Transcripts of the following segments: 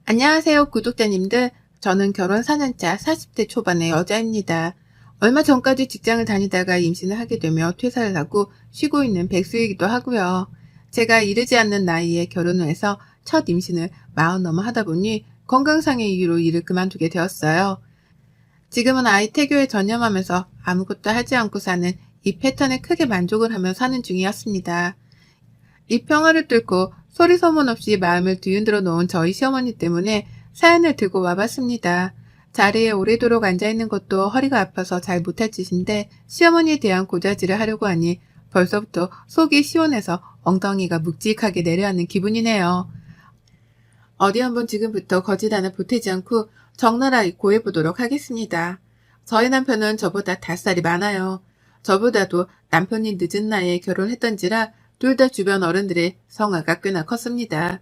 안녕하세요, 구독자님들. 저는 결혼 4년차 40대 초반의 여자입니다. 얼마 전까지 직장을 다니다가 임신을 하게 되며 퇴사를 하고 쉬고 있는 백수이기도 하고요. 제가 이르지 않는 나이에 결혼을 해서 첫 임신을 40 넘어 하다 보니 건강상의 이유로 일을 그만두게 되었어요. 지금은 아이 태교에 전념하면서 아무것도 하지 않고 사는 이 패턴에 크게 만족을 하며 사는 중이었습니다. 이 평화를 뚫고 소리 소문 없이 마음을 뒤흔들어 놓은 저희 시어머니 때문에 사연을 들고 와봤습니다. 자리에 오래도록 앉아있는 것도 허리가 아파서 잘 못할 짓인데 시어머니에 대한 고자질을 하려고 하니 벌써부터 속이 시원해서 엉덩이가 묵직하게 내려앉는 기분이네요. 어디 한번 지금부터 거짓 하나 보태지 않고 적나라하게 고해보도록 하겠습니다. 저희 남편은 저보다 5살이 많아요. 저보다도 남편이 늦은 나이에 결혼했던지라 둘 다 주변 어른들의 성화가 꽤나 컸습니다.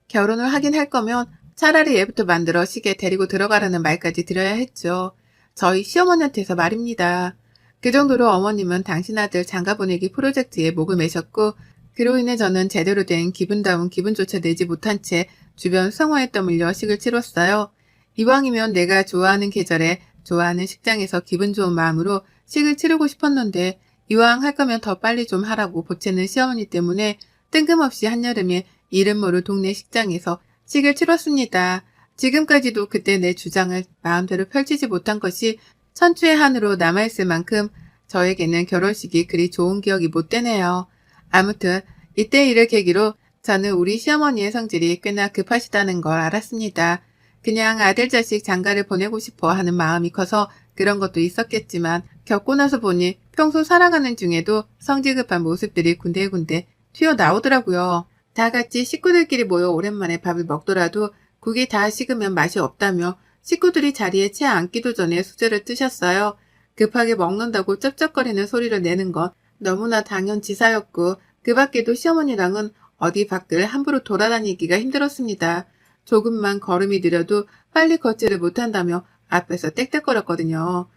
결혼을 하긴 할 거면 차라리 얘부터 만들어 시게 데리고 들어가라는 말까지 드려야 했죠. 저희 시어머니한테서 말입니다. 그 정도로 어머님은 당신 아들 장가 보내기 프로젝트에 목을 매셨고 그로 인해 저는 제대로 된 기분다운 기분조차 내지 못한 채 주변 성화에 떠밀려 식을 치렀어요. 이왕이면 내가 좋아하는 계절에 좋아하는 식장에서 기분 좋은 마음으로 식을 치르고 싶었는데 이왕 할 거면 더 빨리 좀 하라고 보채는 시어머니 때문에 뜬금없이 한여름에 이름 모를 동네 식장에서 식을 치렀습니다. 지금까지도 그때 내 주장을 마음대로 펼치지 못한 것이 천추의 한으로 남아있을 만큼 저에게는 결혼식이 그리 좋은 기억이 못 되네요. 아무튼 이때 일을 계기로 저는 우리 시어머니의 성질이 꽤나 급하시다는 걸 알았습니다. 그냥 아들 자식 장가를 보내고 싶어 하는 마음이 커서 그런 것도 있었겠지만 겪고 나서 보니 평소 살아가는 중에도 성질 급한 모습들이 군데군데 튀어나오더라고요. 다 같이 식구들끼리 모여 오랜만에 밥을 먹더라도 국이 다 식으면 맛이 없다며 식구들이 자리에 채 앉기도 전에 수저를 뜨셨어요. 급하게 먹는다고 쩝쩝거리는 소리를 내는 건 너무나 당연지사였고 그 밖에도 시어머니랑은 어디 밖을 함부로 돌아다니기가 힘들었습니다. 조금만 걸음이 느려도 빨리 걷지를 못한다며 앞에서 떽떽거렸거든요.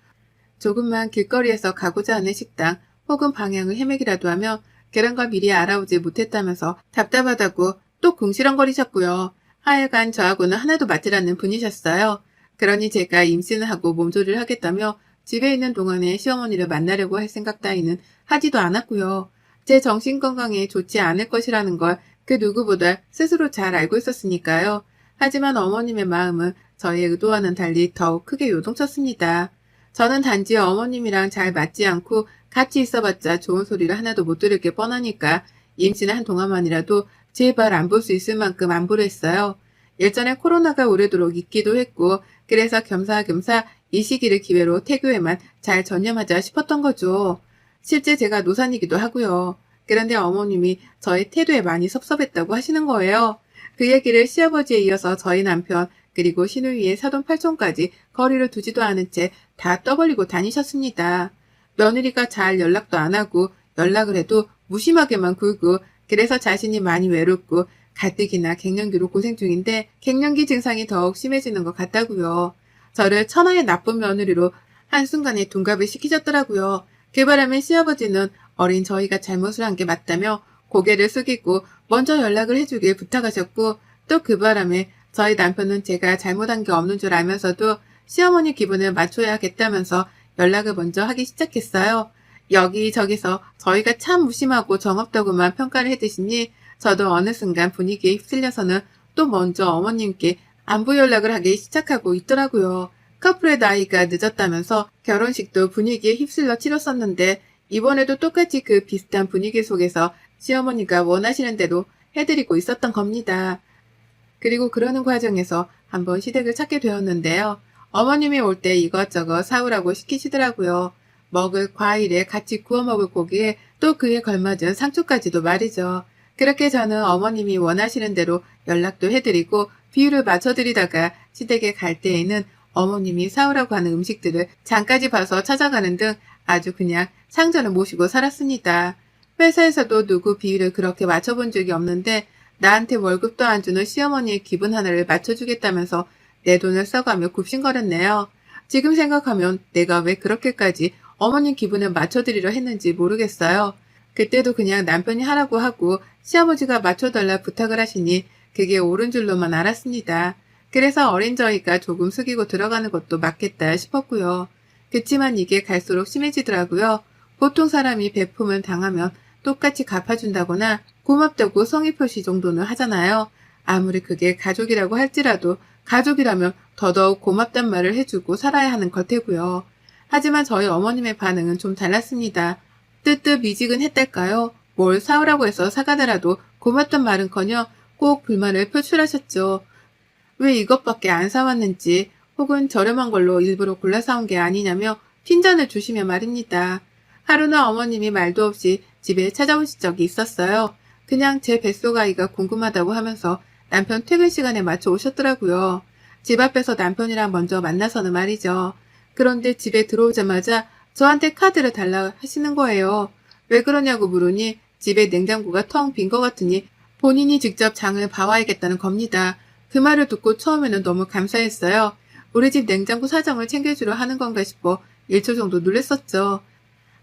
조금만 길거리에서 가고자 하는 식당 혹은 방향을 헤매기라도 하며 그런 걸 미리 알아오지 못했다면서 답답하다고 또 궁시렁거리셨고요. 하여간 저하고는 하나도 맞질 않는 분이셨어요. 그러니 제가 임신을 하고 몸조리를 하겠다며 집에 있는 동안에 시어머니를 만나려고 할 생각 따위는 하지도 않았고요. 제 정신건강에 좋지 않을 것이라는 걸 그 누구보다 스스로 잘 알고 있었으니까요. 하지만 어머님의 마음은 저의 의도와는 달리 더욱 크게 요동쳤습니다. 저는 단지 어머님이랑 잘 맞지 않고 같이 있어봤자 좋은 소리를 하나도 못 들을 게 뻔하니까 임신한 동안만이라도 제발 안 볼 수 있을 만큼 안보를 했어요. 일전에 코로나가 오래도록 있기도 했고 그래서 겸사겸사 이 시기를 기회로 태교에만 잘 전념하자 싶었던 거죠. 실제 제가 노산이기도 하고요. 그런데 어머님이 저의 태도에 많이 섭섭했다고 하시는 거예요. 그 얘기를 시아버지에 이어서 저희 남편 그리고 시누이의 사돈팔촌까지 거리를 두지도 않은 채 다 떠벌리고 다니셨습니다. 며느리가 잘 연락도 안 하고 연락을 해도 무심하게만 굴고 그래서 자신이 많이 외롭고 가뜩이나 갱년기로 고생 중인데 갱년기 증상이 더욱 심해지는 것 같다고요. 저를 천하의 나쁜 며느리로 한순간에 둔갑을 시키셨더라고요. 그 바람에 시아버지는 어린 저희가 잘못을 한 게 맞다며 고개를 숙이고 먼저 연락을 해주길 부탁하셨고 또 그 바람에 저희 남편은 제가 잘못한 게 없는 줄 알면서도 시어머니 기분을 맞춰야겠다면서 연락을 먼저 하기 시작했어요. 여기저기서 저희가 참 무심하고 정없다고만 평가를 해드시니 저도 어느 순간 분위기에 휩쓸려서는 또 먼저 어머님께 안부 연락을 하기 시작하고 있더라고요. 커플의 나이가 늦었다면서 결혼식도 분위기에 휩쓸려 치렀었는데 이번에도 똑같이 그 비슷한 분위기 속에서 시어머니가 원하시는 대로 해드리고 있었던 겁니다. 그리고 그러는 과정에서 한번 시댁을 찾게 되었는데요. 어머님이 올 때 이것저것 사오라고 시키시더라고요. 먹을 과일에 같이 구워 먹을 고기에 또 그에 걸맞은 상추까지도 말이죠. 그렇게 저는 어머님이 원하시는 대로 연락도 해드리고 비율을 맞춰드리다가 시댁에 갈 때에는 어머님이 사오라고 하는 음식들을 장까지 봐서 찾아가는 등 아주 그냥 상전을 모시고 살았습니다. 회사에서도 누구 비율을 그렇게 맞춰본 적이 없는데 나한테 월급도 안 주는 시어머니의 기분 하나를 맞춰주겠다면서 내 돈을 써가며 굽신거렸네요. 지금 생각하면 내가 왜 그렇게까지 어머님 기분을 맞춰드리려 했는지 모르겠어요. 그때도 그냥 남편이 하라고 하고 시아버지가 맞춰달라 부탁을 하시니 그게 옳은 줄로만 알았습니다. 그래서 어린 저희가 조금 숙이고 들어가는 것도 맞겠다 싶었고요. 그치만 이게 갈수록 심해지더라고요. 보통 사람이 베품을 당하면 똑같이 갚아준다거나 고맙다고 성의 표시 정도는 하잖아요. 아무리 그게 가족이라고 할지라도 가족이라면 더더욱 고맙단 말을 해주고 살아야 하는 걸 테고요. 하지만 저희 어머님의 반응은 좀 달랐습니다. 뜨뜻미지근했달까요? 뭘 사오라고 해서 사가더라도 고맙단 말은커녕 꼭 불만을 표출하셨죠. 왜 이것밖에 안 사왔는지 혹은 저렴한 걸로 일부러 골라 사온 게 아니냐며 핀잔을 주시며 말입니다. 하루는 어머님이 말도 없이 집에 찾아오신 적이 있었어요. 그냥 제 뱃속아이가 궁금하다고 하면서 남편 퇴근 시간에 맞춰 오셨더라고요. 집 앞에서 남편이랑 먼저 만나서는 말이죠. 그런데 집에 들어오자마자 저한테 카드를 달라 하시는 거예요. 왜 그러냐고 물으니 집에 냉장고가 텅 빈 것 같으니 본인이 직접 장을 봐와야겠다는 겁니다. 그 말을 듣고 처음에는 너무 감사했어요. 우리 집 냉장고 사정을 챙겨주려 하는 건가 싶어 1초 정도 놀랬었죠.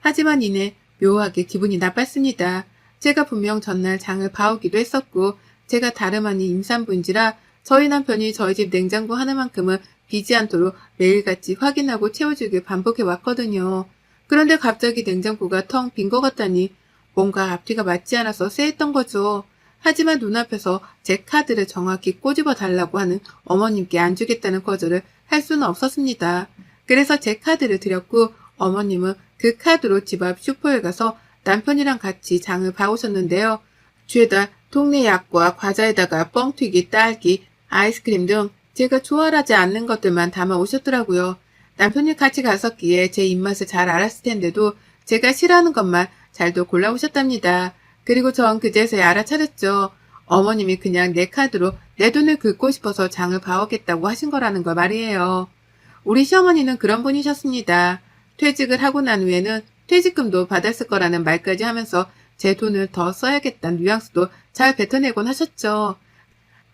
하지만 이내 묘하게 기분이 나빴습니다. 제가 분명 전날 장을 봐오기도 했었고 제가 다름 아닌 임산부인지라 저희 남편이 저희 집 냉장고 하나만큼은 비지 않도록 매일같이 확인하고 채워주길 반복해 왔거든요. 그런데 갑자기 냉장고가 텅 빈 것 같다니 뭔가 앞뒤가 맞지 않아서 쎄했던 거죠. 하지만 눈앞에서 제 카드를 정확히 꼬집어 달라고 하는 어머님께 안 주겠다는 거절을 할 수는 없었습니다. 그래서 제 카드를 드렸고 어머님은 그 카드로 집 앞 슈퍼에 가서 남편이랑 같이 장을 봐오셨는데요. 죄다 동네 약과 과자에다가 뻥튀기, 딸기, 아이스크림 등 제가 좋아하지 않는 것들만 담아 오셨더라고요. 남편이 같이 갔었기에 제 입맛을 잘 알았을 텐데도 제가 싫어하는 것만 잘도 골라오셨답니다. 그리고 전 그제서야 알아차렸죠. 어머님이 그냥 내 카드로 내 돈을 긁고 싶어서 장을 봐오겠다고 하신 거라는 걸 말이에요. 우리 시어머니는 그런 분이셨습니다. 퇴직을 하고 난 후에는 퇴직금도 받았을 거라는 말까지 하면서 제 돈을 더 써야겠다는 뉘앙스도 잘 뱉어내곤 하셨죠.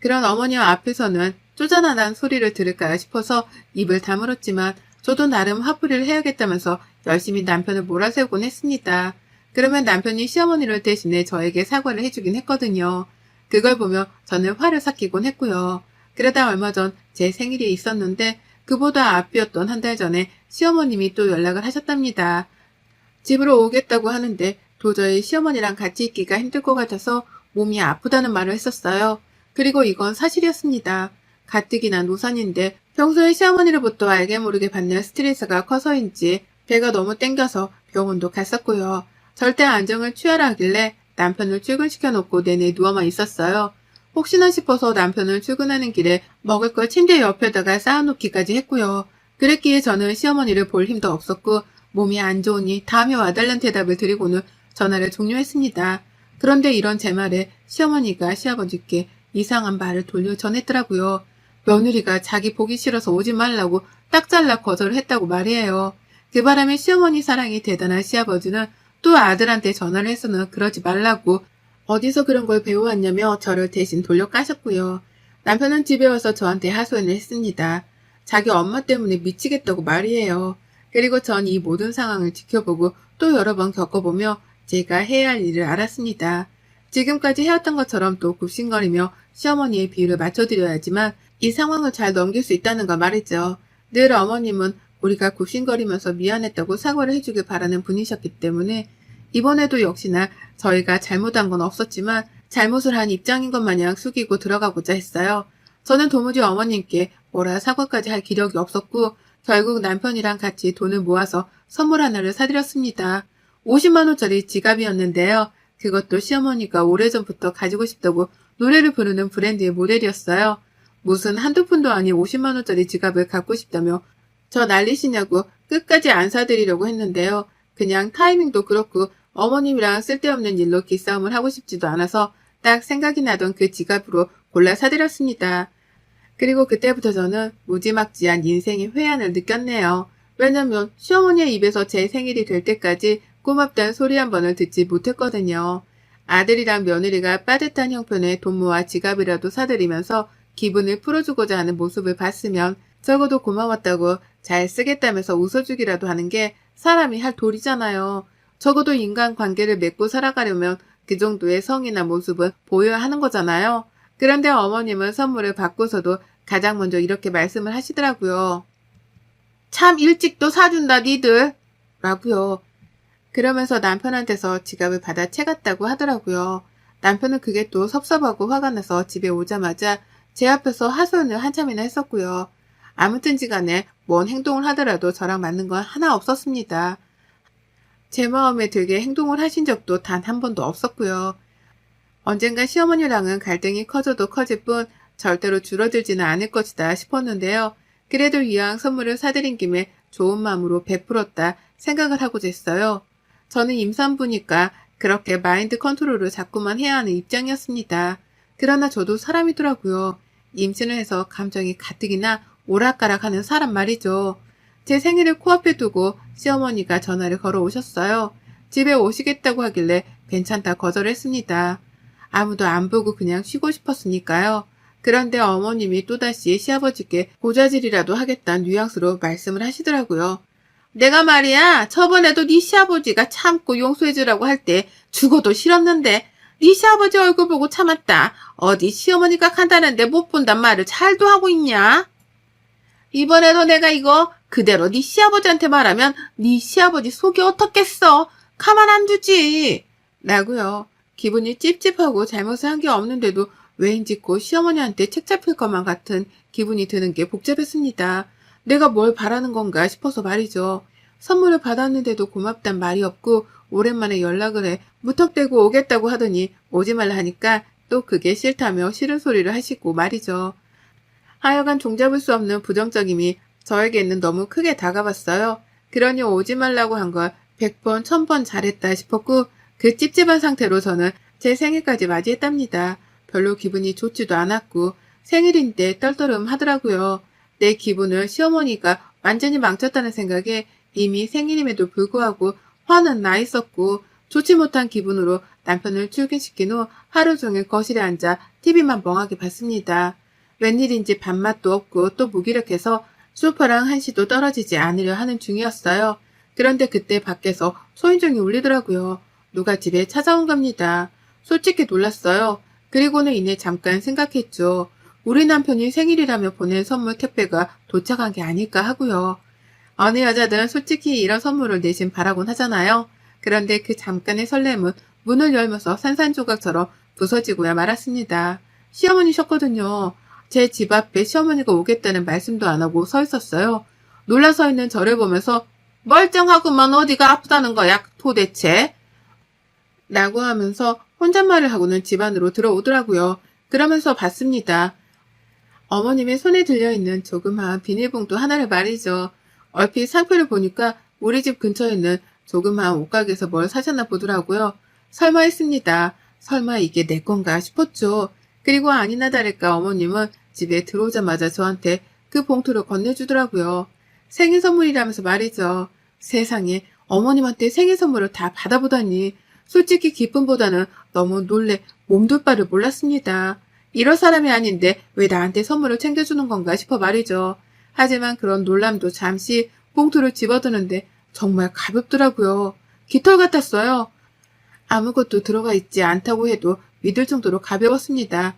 그런 어머니 앞에서는 쪼잔하다는 소리를 들을까 싶어서 입을 다물었지만 저도 나름 화풀이를 해야겠다면서 열심히 남편을 몰아세우곤 했습니다. 그러면 남편이 시어머니를 대신해 저에게 사과를 해주긴 했거든요. 그걸 보며 저는 화를 삭히곤 했고요. 그러다 얼마 전 제 생일이 있었는데 그보다 앞이었던 한 달 전에 시어머님이 또 연락을 하셨답니다. 집으로 오겠다고 하는데 도저히 시어머니랑 같이 있기가 힘들 것 같아서 몸이 아프다는 말을 했었어요. 그리고 이건 사실이었습니다. 가뜩이나 노산인데 평소에 시어머니로부터 알게 모르게 받는 스트레스가 커서인지 배가 너무 땡겨서 병원도 갔었고요. 절대 안정을 취하라 하길래 남편을 출근시켜 놓고 내내 누워만 있었어요. 혹시나 싶어서 남편을 출근하는 길에 먹을 걸 침대 옆에다가 쌓아놓기까지 했고요. 그랬기에 저는 시어머니를 볼 힘도 없었고 몸이 안 좋으니 다음에 와달라는 대답을 드리고는 전화를 종료했습니다. 그런데 이런 제 말에 시어머니가 시아버지께 이상한 말을 돌려 전했더라고요. 며느리가 자기 보기 싫어서 오지 말라고 딱 잘라 거절을 했다고 말이에요. 그 바람에 시어머니 사랑이 대단한 시아버지는 또 아들한테 전화를 해서는 그러지 말라고 어디서 그런 걸 배워왔냐며 저를 대신 돌려 까셨고요. 남편은 집에 와서 저한테 하소연을 했습니다. 자기 엄마 때문에 미치겠다고 말이에요. 그리고 전 이 모든 상황을 지켜보고 또 여러 번 겪어보며 제가 해야 할 일을 알았습니다. 지금까지 해왔던 것처럼 또 굽신거리며 시어머니의 비율을 맞춰드려야지만 이 상황을 잘 넘길 수 있다는 거 말이죠. 늘 어머님은 우리가 굽신거리면서 미안했다고 사과를 해주길 바라는 분이셨기 때문에 이번에도 역시나 저희가 잘못한 건 없었지만 잘못을 한 입장인 것 마냥 숙이고 들어가고자 했어요. 저는 도무지 어머님께 뭐라 사과까지 할 기력이 없었고 결국 남편이랑 같이 돈을 모아서 선물 하나를 사드렸습니다. 50만 원짜리 지갑이었는데요. 그것도 시어머니가 오래전부터 가지고 싶다고 노래를 부르는 브랜드의 모델이었어요. 무슨 한두 푼도 아닌 50만 원짜리 지갑을 갖고 싶다며 저 난리시냐고 끝까지 안 사드리려고 했는데요. 그냥 타이밍도 그렇고 어머님이랑 쓸데없는 일로 기싸움을 하고 싶지도 않아서 딱 생각이 나던 그 지갑으로 골라 사드렸습니다. 그리고 그때부터 저는 무지막지한 인생의 회한을 느꼈네요. 왜냐면 시어머니의 입에서 제 생일이 될 때까지 고맙다는 소리 한 번을 듣지 못했거든요. 아들이랑 며느리가 빠듯한 형편에 돈 모아 지갑이라도 사드리면서 기분을 풀어주고자 하는 모습을 봤으면 적어도 고마웠다고 잘 쓰겠다면서 웃어주기라도 하는 게 사람이 할 도리잖아요. 적어도 인간관계를 맺고 살아가려면 그 정도의 성이나 모습은 보여야 하는 거잖아요. 그런데 어머님은 선물을 받고서도 가장 먼저 이렇게 말씀을 하시더라고요. 참 일찍도 사준다 니들 라고요. 그러면서 남편한테서 지갑을 받아 채갔다고 하더라고요. 남편은 그게 또 섭섭하고 화가 나서 집에 오자마자 제 앞에서 하소연을 한참이나 했었고요. 아무튼지 간에 뭔 행동을 하더라도 저랑 맞는 건 하나 없었습니다. 제 마음에 들게 행동을 하신 적도 단 한 번도 없었고요. 언젠가 시어머니랑은 갈등이 커져도 커질 뿐 절대로 줄어들지는 않을 것이다 싶었는데요. 그래도 이왕 선물을 사드린 김에 좋은 마음으로 베풀었다 생각을 하고 됐어요. 저는 임산부니까 그렇게 마인드 컨트롤을 자꾸만 해야 하는 입장이었습니다. 그러나 저도 사람이더라고요. 임신을 해서 감정이 가뜩이나 오락가락하는 사람 말이죠. 제 생일을 코앞에 두고 시어머니가 전화를 걸어 오셨어요. 집에 오시겠다고 하길래 괜찮다 거절했습니다. 아무도 안 보고 그냥 쉬고 싶었으니까요. 그런데 어머님이 또다시 시아버지께 고자질이라도 하겠다는 뉘앙스로 말씀을 하시더라고요. 내가 말이야 저번에도 네 시아버지가 참고 용서해주라고 할 때 죽어도 싫었는데 네 시아버지 얼굴 보고 참았다. 어디 시어머니가 간다는데 못 본단 말을 잘도 하고 있냐? 이번에도 내가 이거 그대로 네 시아버지한테 말하면 네 시아버지 속이 어떻겠어? 가만 안 두지. 라고요. 기분이 찝찝하고 잘못을 한 게 없는데도 왜인지 곧 시어머니한테 책 잡힐 것만 같은 기분이 드는 게 복잡했습니다. 내가 뭘 바라는 건가 싶어서 말이죠. 선물을 받았는데도 고맙단 말이 없고 오랜만에 연락을 해 무턱대고 오겠다고 하더니 오지 말라 하니까 또 그게 싫다며 싫은 소리를 하시고 말이죠. 하여간 종잡을 수 없는 부정적임이 저에게는 너무 크게 다가왔어요. 그러니 오지 말라고 한 걸 100번, 1000번 잘했다 싶었고 그 찝찝한 상태로 저는 제 생일까지 맞이했답니다. 별로 기분이 좋지도 않았고 생일인데 떨떠름 하더라고요. 내 기분을 시어머니가 완전히 망쳤다는 생각에 이미 생일임에도 불구하고 화는 나 있었고 좋지 못한 기분으로 남편을 출근시킨 후 하루 종일 거실에 앉아 TV만 멍하게 봤습니다. 웬일인지 밥맛도 없고 또 무기력해서 소파랑 한시도 떨어지지 않으려 하는 중이었어요. 그런데 그때 밖에서 소인종이 울리더라고요. 누가 집에 찾아온 겁니다. 솔직히 놀랐어요. 그리고는 이내 잠깐 생각했죠. 우리 남편이 생일이라며 보낸 선물 택배가 도착한 게 아닐까 하고요. 어느 여자든 솔직히 이런 선물을 내심 바라곤 하잖아요. 그런데 그 잠깐의 설렘은 문을 열면서 산산조각처럼 부서지고야 말았습니다. 시어머니셨거든요. 제 집 앞에 시어머니가 오겠다는 말씀도 안 하고 서 있었어요. 놀라 서 있는 저를 보면서 멀쩡하구만 어디가 아프다는 거야 도대체? 라고 하면서 혼잣말을 하고는 집 안으로 들어오더라고요. 그러면서 봤습니다. 어머님의 손에 들려있는 조그마한 비닐봉투 하나를 말이죠. 얼핏 상표를 보니까 우리 집 근처에 있는 조그마한 옷가게에서 뭘 사셨나 보더라고요. 설마 했습니다. 설마 이게 내 건가 싶었죠. 그리고 아니나 다를까 어머님은 집에 들어오자마자 저한테 그 봉투를 건네주더라고요. 생일 선물이라면서 말이죠. 세상에 어머님한테 생일 선물을 다 받아보다니 솔직히 기쁨보다는 너무 놀래 몸둘 바를 몰랐습니다. 이럴 사람이 아닌데 왜 나한테 선물을 챙겨주는 건가 싶어 말이죠. 하지만 그런 놀람도 잠시 봉투를 집어드는데 정말 가볍더라고요. 깃털 같았어요. 아무것도 들어가 있지 않다고 해도 믿을 정도로 가벼웠습니다.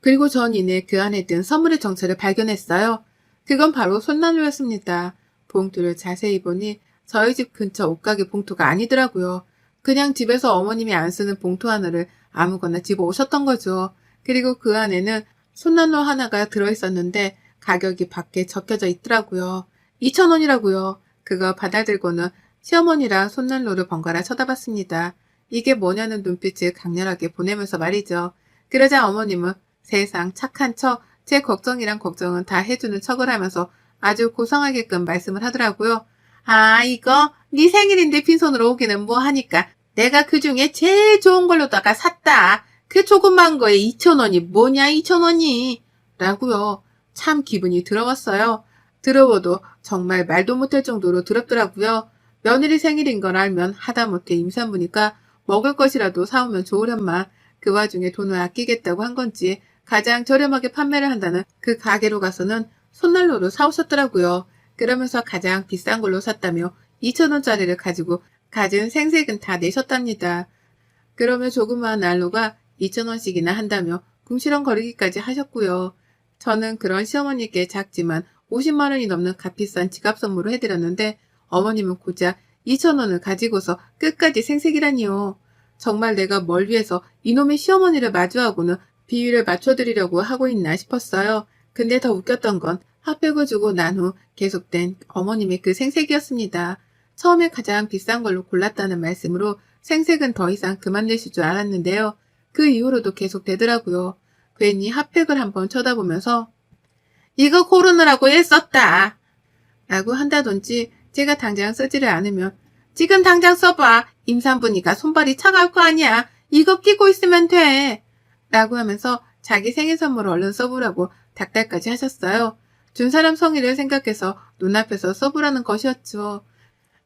그리고 전 이내 그 안에 든 선물의 정체를 발견했어요. 그건 바로 손난로였습니다. 봉투를 자세히 보니 저희 집 근처 옷가게 봉투가 아니더라고요. 그냥 집에서 어머님이 안 쓰는 봉투 하나를 아무거나 집어 오셨던 거죠. 그리고 그 안에는 손난로 하나가 들어있었는데 가격이 밖에 적혀져 있더라고요. 2,000원이라고요. 그거 받아들고는 시어머니랑 손난로를 번갈아 쳐다봤습니다. 이게 뭐냐는 눈빛을 강렬하게 보내면서 말이죠. 그러자 어머님은 세상 착한 척, 제 걱정이란 걱정은 다 해주는 척을 하면서 아주 고상하게끔 말씀을 하더라고요. 아 이거 네 생일인데 빈손으로 오기는 뭐 하니까 내가 그중에 제일 좋은 걸로다가 샀다. 그 조그만 거에 2,000원이 뭐냐 2,000원이 라고요. 참 기분이 더러웠어요. 들어봐도 정말 말도 못할 정도로 더럽더라고요. 며느리 생일인 걸 알면 하다못해 임산부니까 먹을 것이라도 사오면 좋으련만 그 와중에 돈을 아끼겠다고 한 건지 가장 저렴하게 판매를 한다는 그 가게로 가서는 손난로를 사오셨더라고요. 그러면서 가장 비싼 걸로 샀다며 2,000원짜리를 가지고 가진 생색은 다 내셨답니다. 그러면 조그마한 난로가 2,000원씩이나 한다며 궁시렁거리기까지 하셨고요. 저는 그런 시어머니께 작지만 50만 원이 넘는 값비싼 지갑 선물을 해드렸는데 어머님은 고작 2천 원을 가지고서 끝까지 생색이라니요. 정말 내가 뭘 위해서 이놈의 시어머니를 마주하고는 비위를 맞춰드리려고 하고 있나 싶었어요. 근데 더 웃겼던 건 핫팩을 주고 난 후 계속된 어머님의 그 생색이었습니다. 처음에 가장 비싼 걸로 골랐다는 말씀으로 생색은 더 이상 그만 내실 줄 알았는데요. 그 이후로도 계속되더라고요. 괜히 핫팩을 한번 쳐다보면서 이거 고르느라고 애썼다 라고 한다든지 제가 당장 쓰지를 않으면 지금 당장 써봐. 임산부니까 손발이 차가울 거 아니야. 이거 끼고 있으면 돼. 라고 하면서 자기 생일 선물을 얼른 써보라고 닥달까지 하셨어요. 준 사람 성의를 생각해서 눈앞에서 써보라는 것이었죠.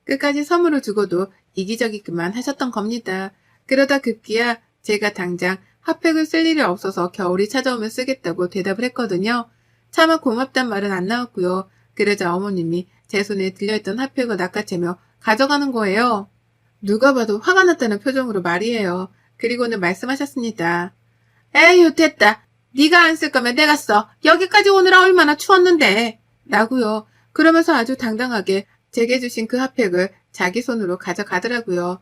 끝까지 선물을 주고도 이기적이기만 하셨던 겁니다. 그러다 급기야 제가 당장 핫팩을 쓸 일이 없어서 겨울이 찾아오면 쓰겠다고 대답을 했거든요. 차마 고맙단 말은 안 나왔고요. 그러자 어머님이 제 손에 들려있던 핫팩을 낚아채며 가져가는 거예요. 누가 봐도 화가 났다는 표정으로 말이에요. 그리고는 말씀하셨습니다. 에휴 됐다. 네가 안 쓸 거면 내가 써. 여기까지 오느라 얼마나 추웠는데. 라고요. 그러면서 아주 당당하게 제게 주신 그 핫팩을 자기 손으로 가져가더라고요.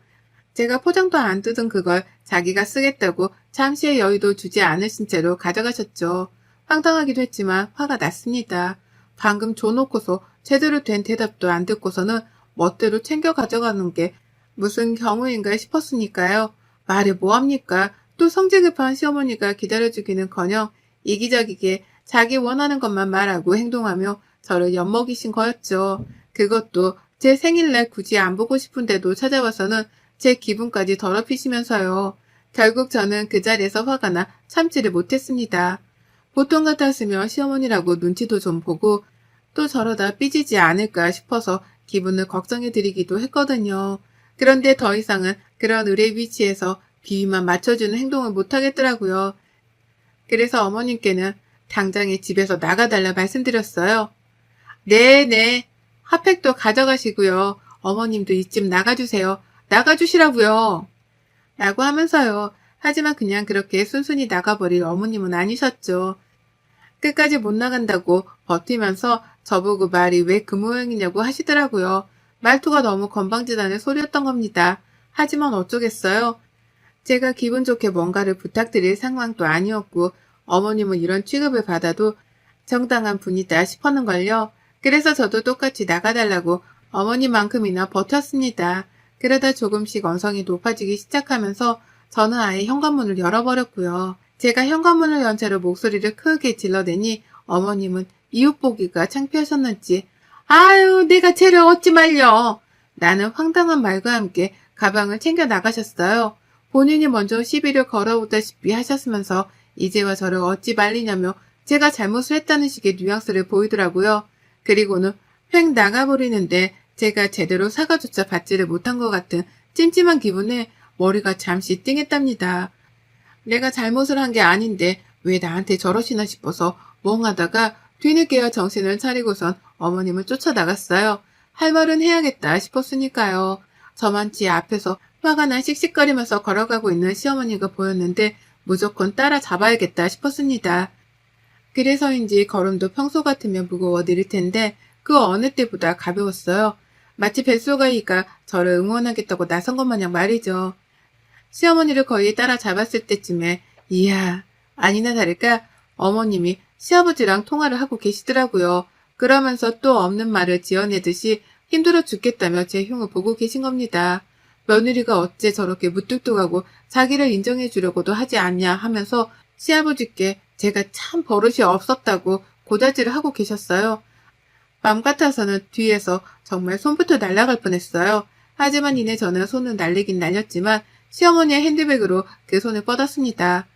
제가 포장도 안 뜯은 그걸 자기가 쓰겠다고 잠시의 여유도 주지 않으신 채로 가져가셨죠. 황당하기도 했지만 화가 났습니다. 방금 줘놓고서 제대로 된 대답도 안 듣고서는 멋대로 챙겨 가져가는 게 무슨 경우인가 싶었으니까요. 말해 뭐합니까? 또 성질 급한 시어머니가 기다려주기는커녕 이기적이게 자기 원하는 것만 말하고 행동하며 저를 엿먹이신 거였죠. 그것도 제 생일날 굳이 안 보고 싶은데도 찾아와서는 제 기분까지 더럽히시면서요. 결국 저는 그 자리에서 화가 나 참지를 못했습니다. 보통 같았으면 시어머니라고 눈치도 좀 보고 또 저러다 삐지지 않을까 싶어서 기분을 걱정해드리기도 했거든요. 그런데 더 이상은 그런 의뢰 위치에서 비위만 맞춰주는 행동을 못하겠더라고요. 그래서 어머님께는 당장에 집에서 나가달라 말씀드렸어요. 네네. 핫팩도 가져가시고요. 어머님도 이쯤 나가주세요. 나가주시라고요. 라고 하면서요. 하지만 그냥 그렇게 순순히 나가버릴 어머님은 아니셨죠. 끝까지 못 나간다고 버티면서 저보고 말이 왜 그 모양이냐고 하시더라고요. 말투가 너무 건방지다는 소리였던 겁니다. 하지만 어쩌겠어요. 제가 기분 좋게 뭔가를 부탁드릴 상황도 아니었고 어머님은 이런 취급을 받아도 정당한 분이다 싶었는걸요. 그래서 저도 똑같이 나가달라고 어머니만큼이나 버텼습니다. 그러다 조금씩 언성이 높아지기 시작하면서 저는 아예 현관문을 열어버렸고요. 제가 현관문을 연 채로 목소리를 크게 질러대니 어머님은 이웃 보기가 창피하셨는지 아유 내가 쟤를 어찌 말려 라는 황당한 말과 함께 가방을 챙겨 나가셨어요. 본인이 먼저 시비를 걸어오다시피 하셨으면서 이제와 저를 어찌 말리냐며 제가 잘못을 했다는 식의 뉘앙스를 보이더라고요. 그리고는 휙 나가버리는데 제가 제대로 사과조차 받지를 못한 것 같은 찜찜한 기분에 머리가 잠시 띵했답니다. 내가 잘못을 한 게 아닌데 왜 나한테 저러시나 싶어서 멍하다가 뒤늦게야 정신을 차리고선 어머님을 쫓아나갔어요. 할 말은 해야겠다 싶었으니까요. 저만치 앞에서 화가 나 씩씩거리면서 걸어가고 있는 시어머니가 보였는데 무조건 따라잡아야겠다 싶었습니다. 그래서인지 걸음도 평소 같으면 무거워 느릴 텐데 그 어느 때보다 가벼웠어요. 마치 뱃속아이가 저를 응원하겠다고 나선 것 마냥 말이죠. 시어머니를 거의 따라잡았을 때쯤에 이야 아니나 다를까 어머님이 시아버지랑 통화를 하고 계시더라고요. 그러면서 또 없는 말을 지어내듯이 힘들어 죽겠다며 제 흉을 보고 계신 겁니다. 며느리가 어째 저렇게 무뚝뚝하고 자기를 인정해 주려고도 하지 않냐 하면서 시아버지께 제가 참 버릇이 없었다고 고다지를 하고 계셨어요. 맘 같아서는 뒤에서 정말 손부터 날아갈 뻔했어요. 하지만 이내 저는 손은 날리긴 날렸지만 시어머니의 핸드백으로 그 손을 뻗었습니다.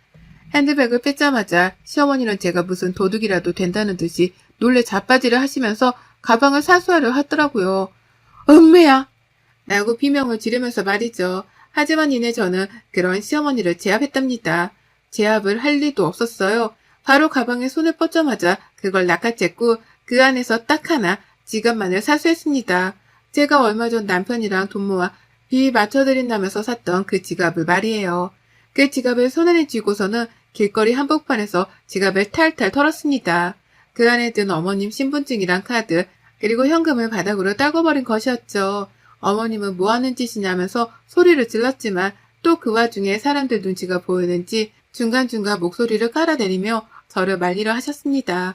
핸드백을 뺏자마자 시어머니는 제가 무슨 도둑이라도 된다는 듯이 놀래 자빠지를 하시면서 가방을 사수하려 하더라고요. 엄매야! 라고 비명을 지르면서 말이죠. 하지만 이내 저는 그런 시어머니를 제압했답니다. 제압을 할 리도 없었어요. 바로 가방에 손을 뻗자마자 그걸 낚아챘고 그 안에서 딱 하나 지갑만을 사수했습니다. 제가 얼마 전 남편이랑 돈 모아 비 맞춰드린다면서 샀던 그 지갑을 말이에요. 그 지갑을 손안에 쥐고서는 길거리 한복판에서 지갑을 탈탈 털었습니다. 그 안에 든 어머님 신분증이랑 카드, 그리고 현금을 바닥으로 따궈버린 것이었죠. 어머님은 뭐 하는 짓이냐면서 소리를 질렀지만 또 그 와중에 사람들 눈치가 보이는지 중간중간 목소리를 깔아내리며 저를 말리려 하셨습니다.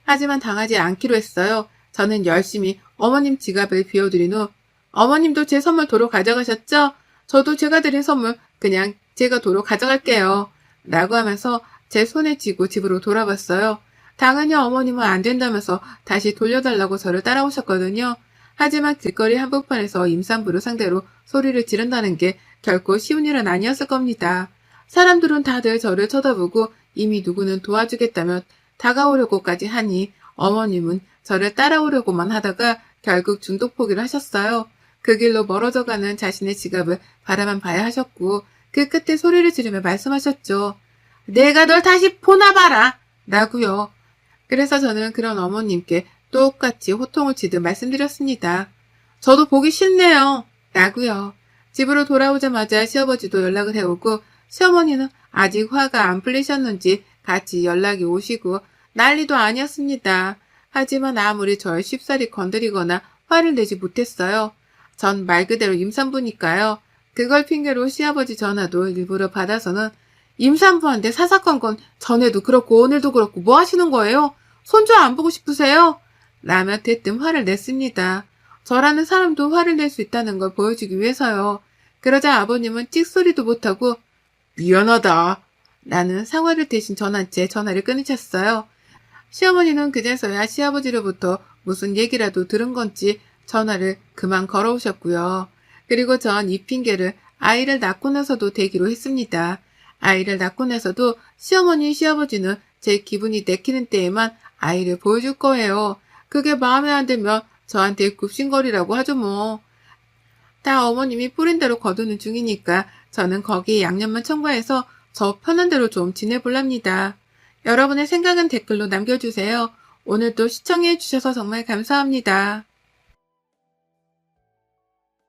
하지만 당하지 않기로 했어요. 저는 열심히 어머님 지갑을 비워드린 후 어머님도 제 선물 도로 가져가셨죠? 저도 제가 드린 선물 그냥 제가 도로 가져갈게요. 라고 하면서 제 손에 쥐고 집으로 돌아왔어요. 당연히 어머님은 안 된다면서 다시 돌려달라고 저를 따라오셨거든요. 하지만 길거리 한복판에서 임산부를 상대로 소리를 지른다는 게 결코 쉬운 일은 아니었을 겁니다. 사람들은 다들 저를 쳐다보고 이미 누구는 도와주겠다며 다가오려고까지 하니 어머님은 저를 따라오려고만 하다가 결국 중독 포기를 하셨어요. 그 길로 멀어져가는 자신의 지갑을 바라만 봐야 하셨고 그 끝에 소리를 지르며 말씀하셨죠. 내가 널 다시 보나봐라! 라고요. 그래서 저는 그런 어머님께 똑같이 호통을 치듯 말씀드렸습니다. 저도 보기 싫네요. 라고요. 집으로 돌아오자마자 시아버지도 연락을 해오고 시어머니는 아직 화가 안 풀리셨는지 같이 연락이 오시고 난리도 아니었습니다. 하지만 아무리 절 쉽사리 건드리거나 화를 내지 못했어요. 전 말 그대로 임산부니까요. 그걸 핑계로 시아버지 전화도 일부러 받아서는 임산부한테 사사건 건 전에도 그렇고 오늘도 그렇고 뭐 하시는 거예요? 손주 안 보고 싶으세요? 라며 대뜸 화를 냈습니다. 저라는 사람도 화를 낼 수 있다는 걸 보여주기 위해서요. 그러자 아버님은 찍소리도 못하고 미안하다 라는 사과를 대신 전한 채 전화를 끊으셨어요. 시어머니는 그제서야 시아버지로부터 무슨 얘기라도 들은 건지 전화를 그만 걸어오셨고요. 그리고 전 이 핑계를 아이를 낳고 나서도 대기로 했습니다. 아이를 낳고 나서도 시어머니, 시아버지는 제 기분이 내키는 때에만 아이를 보여줄 거예요. 그게 마음에 안 들면 저한테 굽신거리라고 하죠 뭐. 다 어머님이 뿌린 대로 거두는 중이니까 저는 거기에 양념만 첨가해서 저 편한 대로 좀 지내볼랍니다. 여러분의 생각은 댓글로 남겨주세요. 오늘도 시청해주셔서 정말 감사합니다.